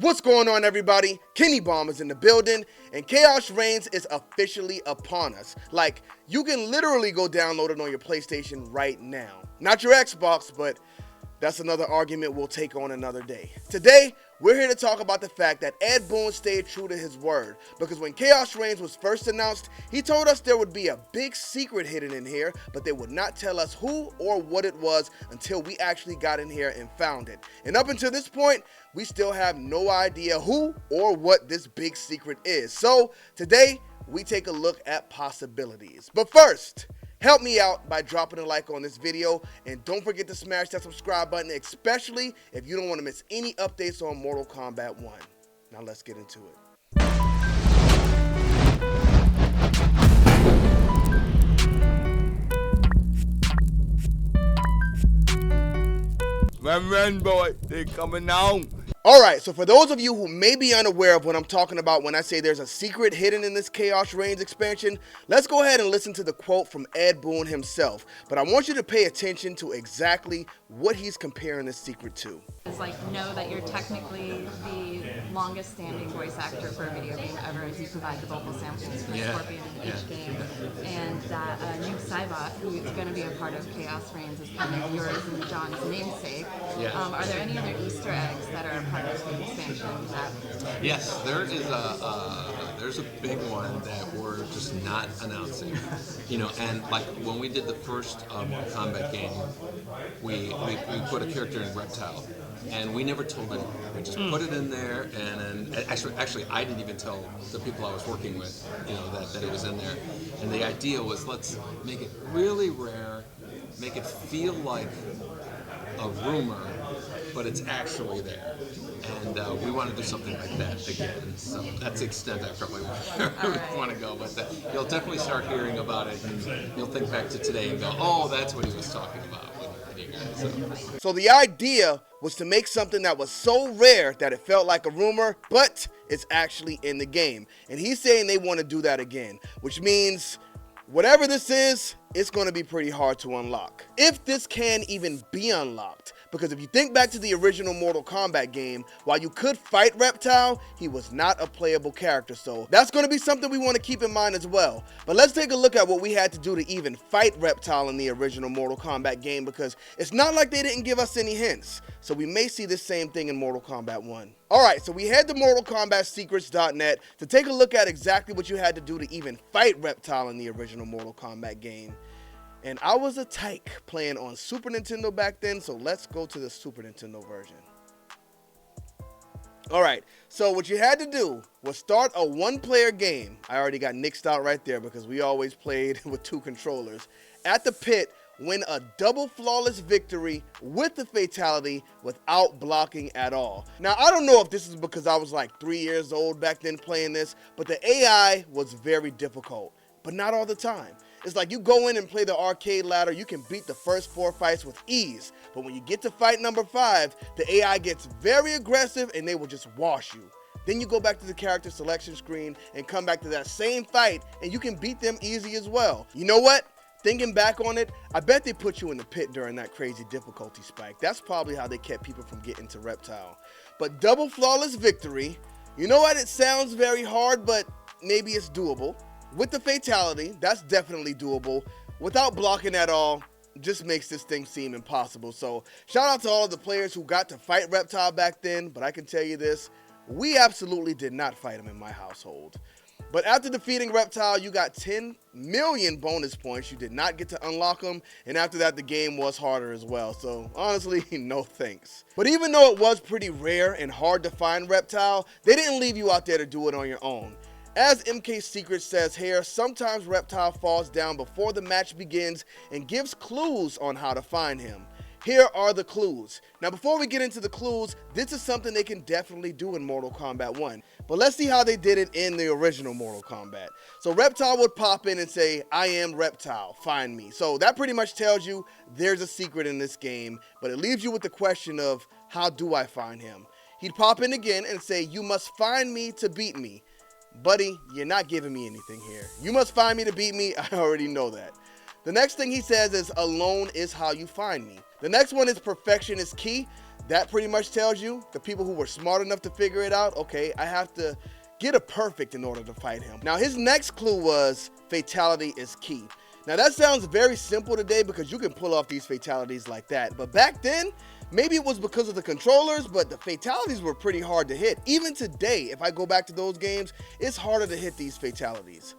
What's going on, everybody? Kennybomb is in the building, and Chaos Reigns is officially upon us. Like, you can literally go download it on your PlayStation right now. Not your Xbox, but that's another argument we'll take on another day. Today, we're here to talk about the fact that Ed Boon stayed true to his word, because when Chaos Reigns was first announced, he told us there would be a big secret hidden in here, but they would not tell us who or what it was until we actually got in here and found it. And up until this point, we still have no idea who or what this big secret is. So today, we take a look at possibilities. But first, help me out by dropping a like on this video, and don't forget to smash that subscribe button, especially if you don't want to miss any updates on Mortal Kombat 1. Now let's get into it. Run, boy, they coming on. Alright, so for those of you who may be unaware of what I'm talking about when I say there's a secret hidden in this Chaos Reigns expansion, let's go ahead and listen to the quote from Ed Boon himself. But I want you to pay attention to exactly what he's comparing this secret to. Is like, know that you're technically the longest standing voice actor for a video game ever, as you provide the vocal samples for Scorpion in each game. And that new Cybot, who is going to be a part of Chaos Reigns, is kind of yours and John's namesake. Are there any other Easter eggs that are a part of the expansion? Yes, there is there's a big one that we're just not announcing. You know, and like when we did the first Kombat game, we put a character in Reptile. And we never told anyone. We just put it in there, and actually, I didn't even tell the people I was working with, you know, that it was in there. And the idea was, let's make it really rare, make it feel like a rumor, but it's actually there. And we want to do something like that again. So that's the extent I probably want to go. But you'll definitely start hearing about it, and you'll think back to today and go, oh, that's what he was talking about. So the idea was to make something that was so rare that it felt like a rumor, but it's actually in the game. And he's saying they want to do that again, which means whatever this is, it's going to be pretty hard to unlock. If this can even be unlocked. Because if you think back to the original Mortal Kombat game, while you could fight Reptile, he was not a playable character. So that's going to be something we want to keep in mind as well. But let's take a look at what we had to do to even fight Reptile in the original Mortal Kombat game, because it's not like they didn't give us any hints. So we may see the same thing in Mortal Kombat 1. Alright, so we head to mortalkombatsecrets.net to take a look at exactly what you had to do to even fight Reptile in the original Mortal Kombat game. And I was a tyke playing on Super Nintendo back then, so let's go to the Super Nintendo version. Alright, so what you had to do was start a one-player game. I already got nixed out right there because we always played with two controllers. At the pit, win a double flawless victory with the fatality without blocking at all. Now, I don't know if this is because I was like 3 years old back then playing this, but the AI was very difficult, but not all the time. It's like you go in and play the arcade ladder, you can beat the first 4 fights with ease. But when you get to fight number 5, the AI gets very aggressive and they will just wash you. Then you go back to the character selection screen and come back to that same fight and you can beat them easy as well. You know what? Thinking back on it, I bet they put you in the pit during that crazy difficulty spike. That's probably how they kept people from getting to Reptile. But double flawless victory, you know what? It sounds very hard, but maybe it's doable. With the fatality, that's definitely doable. Without blocking at all, just makes this thing seem impossible. So shout out to all of the players who got to fight Reptile back then, but I can tell you this, we absolutely did not fight him in my household. But after defeating Reptile, you got 10 million bonus points. You did not get to unlock them, and after that, the game was harder as well. So honestly, no thanks. But even though it was pretty rare and hard to find Reptile, they didn't leave you out there to do it on your own. As MK Secrets says here, sometimes Reptile falls down before the match begins and gives clues on how to find him. Here are the clues. Now before we get into the clues, this is something they can definitely do in Mortal Kombat 1. But let's see how they did it in the original Mortal Kombat. So Reptile would pop in and say, I am Reptile, find me. So that pretty much tells you there's a secret in this game, but it leaves you with the question of, how do I find him? He'd pop in again and say, you must find me to beat me. Buddy, you're not giving me anything here. You must find me to beat me. I already know that. The next thing he says is, alone is how you find me. The next one is perfection is key. that pretty much tells you, the people who were smart enough to figure it out, okay, I have to get a perfect in order to fight him. Now, his next clue was fatality is key. Now, that sounds very simple today because you can pull off these fatalities like that. But back then, maybe it was because of the controllers, but the fatalities were pretty hard to hit. Even today, if I go back to those games, it's harder to hit these fatalities.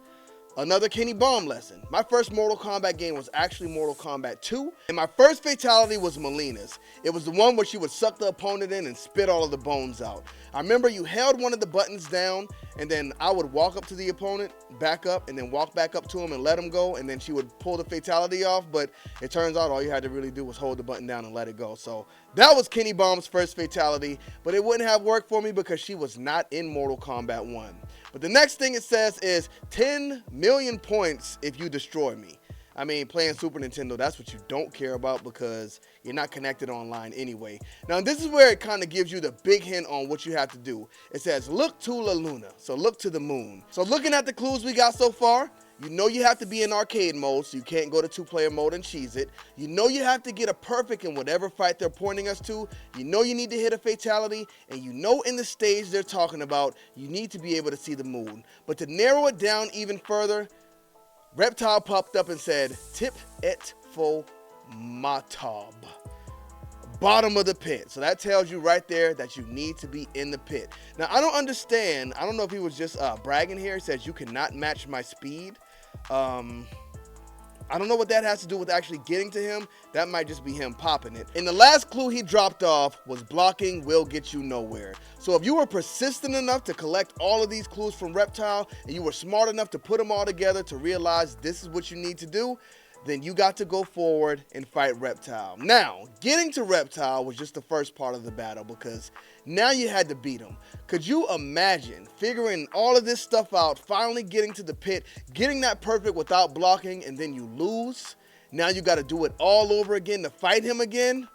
Another Kennybomb lesson. My first Mortal Kombat game was actually Mortal Kombat 2, and my first fatality was Melina's. It was the one where she would suck the opponent in and spit all of the bones out. I remember you held one of the buttons down, and then I would walk up to the opponent, back up, and then walk back up to him and let him go, and then she would pull the fatality off, but it turns out all you had to really do was hold the button down and let it go. So that was Kennybomb's first fatality, but it wouldn't have worked for me because she was not in Mortal Kombat 1. But the next thing it says is 10 million points if you destroy me. I mean, playing Super Nintendo, that's what you don't care about because you're not connected online anyway. Now, this is where it kind of gives you the big hint on what you have to do. It says, look to La Luna, so look to the moon. So looking at the clues we got so far, you know you have to be in arcade mode, so you can't go to two-player mode and cheese it. You know you have to get a perfect in whatever fight they're pointing us to. You know you need to hit a fatality, and you know in the stage they're talking about, you need to be able to see the moon. But to narrow it down even further, Reptile popped up and said, tip et fo matab. Bottom of the pit. So that tells you right there that you need to be in the pit. Now, I don't understand. I don't know if he was just bragging here. He says, you cannot match my speed. I don't know what that has to do with actually getting to him. That might just be him popping it. And the last clue he dropped off was blocking will get you nowhere. So if you were persistent enough to collect all of these clues from Reptile, and you were smart enough to put them all together to realize this is what you need to do, then you got to go forward and fight Reptile. Now, getting to Reptile was just the first part of the battle because now you had to beat him. Could you imagine figuring all of this stuff out, finally getting to the pit, getting that perfect without blocking, and then you lose? Now you got to do it all over again to fight him again?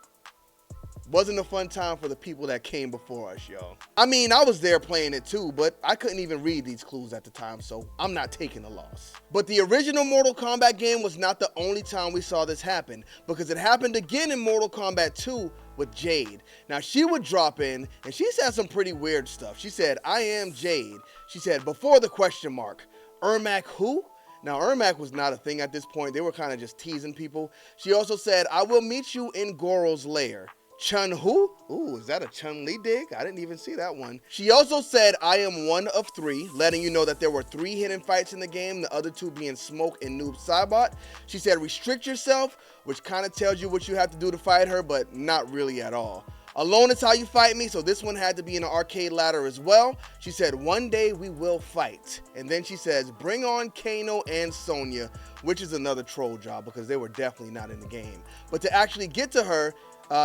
Wasn't a fun time for the people that came before us, y'all. I mean, I was there playing it too, but I couldn't even read these clues at the time, so I'm not taking a loss. But the original Mortal Kombat game was not the only time we saw this happen, because it happened again in Mortal Kombat 2 with Jade. Now, she would drop in, and she said some pretty weird stuff. She said, I am Jade. She said, before the question mark, Ermac who? Now, Ermac was not a thing at this point. They were kind of just teasing people. She also said, I will meet you in Goro's lair. Chun who? Ooh, is that a Chun-Li dig? I didn't even see that one. She also said, I am one of 3, letting you know that there were 3 hidden fights in the game, the other 2 being Smoke and Noob Saibot. She said, restrict yourself, which kind of tells you what you have to do to fight her, but not really at all. Alone is how you fight me, so this one had to be in an arcade ladder as well. She said, one day we will fight. And then she says, bring on Kano and Sonya, which is another troll job because they were definitely not in the game. But to actually get to her,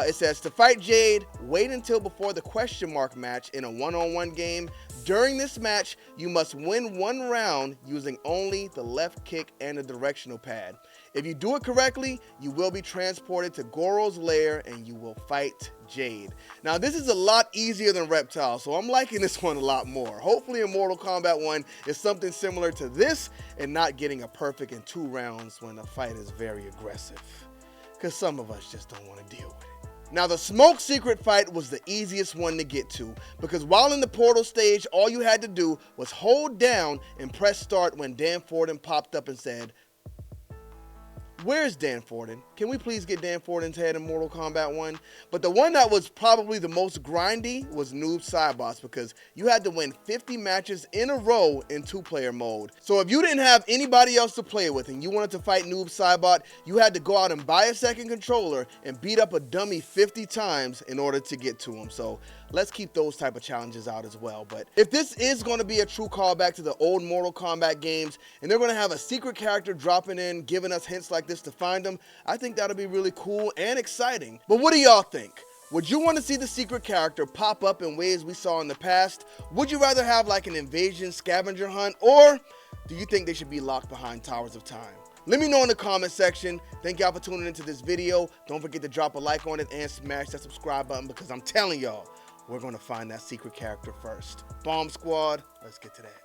it says, to fight Jade, wait until before the question mark match in a one-on-one game. During this match, you must win 1 round using only the left kick and the directional pad. If you do it correctly, you will be transported to Goro's lair and you will fight Jade. Now, this is a lot easier than Reptile, so I'm liking this one a lot more. Hopefully in Mortal Kombat 1 is something similar to this and not getting a perfect in 2 rounds when the fight is very aggressive. Because some of us just don't want to deal with it. Now, the Smoke secret fight was the easiest one to get to because while in the portal stage, all you had to do was hold down and press start when Dan Forden popped up and said, where's Dan Forden? Can we please get Dan Forden's head in Mortal Kombat 1? But the one that was probably the most grindy was Noob Saibot because you had to win 50 matches in a row in 2-player mode. So if you didn't have anybody else to play with and you wanted to fight Noob Saibot, you had to go out and buy a second controller and beat up a dummy 50 times in order to get to him. So let's keep those type of challenges out as well. But if this is going to be a true callback to the old Mortal Kombat games and they're going to have a secret character dropping in, giving us hints like this to find them, I think that'll be really cool and exciting. But what do y'all think? Would you want to see the secret character pop up in ways we saw in the past? Would you rather have like an invasion scavenger hunt, or do you think they should be locked behind Towers of Time? Let me know in the comment section. Thank y'all for tuning into this video. Don't forget to drop a like on it and smash that subscribe button because I'm telling y'all, we're going to find that secret character first. Bomb Squad, let's get to that.